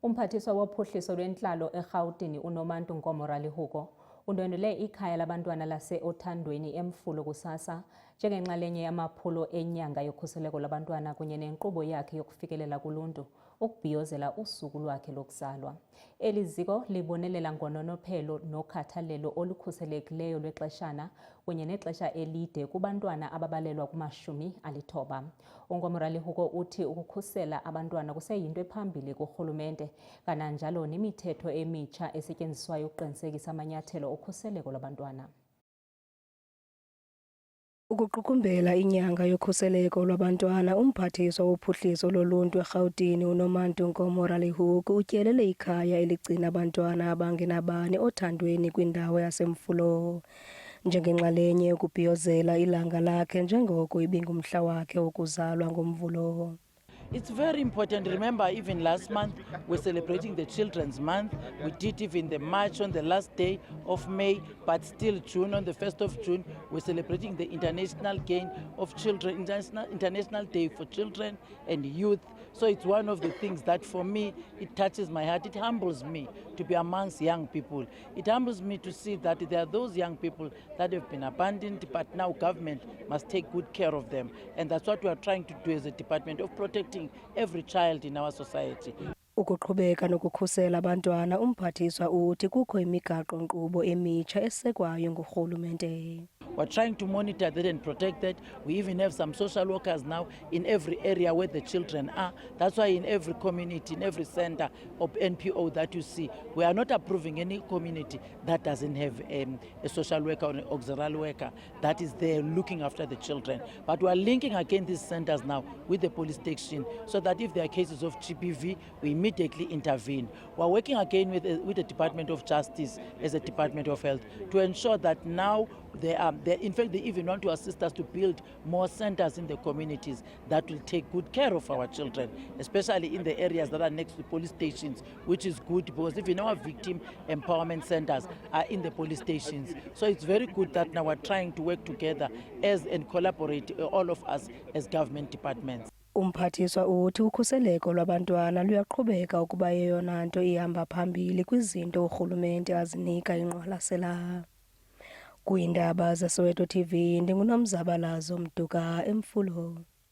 Umphathiswa wophuhliso lwentlalo eGauteng uNomanto Nkomoralihuko undwendwele ikhaya labantwana lase-Othandweni eMfulo kusasa njengenxalenye yamaphulo enyanga yokhuseleko lwabantwana kunye nenkqubo yakhe yokufikelela kuluntu ukubhiyozela usuku lwakhe lokuzalwa. Eli ziko libonelela ngononophelo nokhathalelo olukhuselekileyo lwexeshana kunye nexesha elide kubantwana ababalelwa kuma-90. uNkomoralihuko uthi ukukhusela abantwana kuseyinto ephambili kurhulumente, kananjalo nemithetho emitsha esetyenziswayo ukuqinisekisa amanyathelo okhuseleko lwabantwana. Ukuqukumbela inyanga yokhuseleko lwabantwana, umphathiswa wophuhliso loluntu eGauteng uNomanto Nkomoralihuko utyelele ikhaya eligcina abantwana abangenabani Othandweni kwindawo yaseMfulo njengenxalenye yokubhiyozela ilanga lakhe njengoko ibingumhla wakhe wokuzalwa ngoMvulo. It's very important. Remember, even last month, we're celebrating the Children's Month. We did even the march on the last day of May, but still June, on the 1st of June, we're celebrating the International Day of Children, International Day for Children and Youth. So it's one of the things that for me, it touches my heart. It humbles me to be amongst young people. It humbles me to see that there are those young people that have been abandoned, but now government must take good care of them. And that's what we are trying to do as a department of protecting every child in our society. Ukuqhubeka nokukhusela abantwana, umphathiswa uthi kukho imigaqo-nkqubo emitsha esekwayo ngurhulumente. We're trying to monitor that and protect that. We even have some social workers now in every area where the children are. That's why in every community, in every center of NPO that you see, we are not approving any community that doesn't have a social worker or an auxiliary worker that is there looking after the children. But we are linking again these centers now with the police station so that if there are cases of GBV, we immediately intervene. We're working again with the Department of Justice as a Department of Health to ensure that now in fact, they even want to assist us to build more centers in the communities that will take good care of our children, especially in the areas that are next to police stations, which is good because even our victim empowerment centers are in the police stations. So it's very good that now we're trying to work together and collaborate, all of us as government departments. Umphathiswa uthi ukhuseleko lwabantwana luyaqhubeka ukuba yeyona nto ihamba phambili kwizinto urhulumente azinika ingqwalasela. Kwiindaba zeSoweto TV, ndinguNomzabalazo Mduka eMfulo.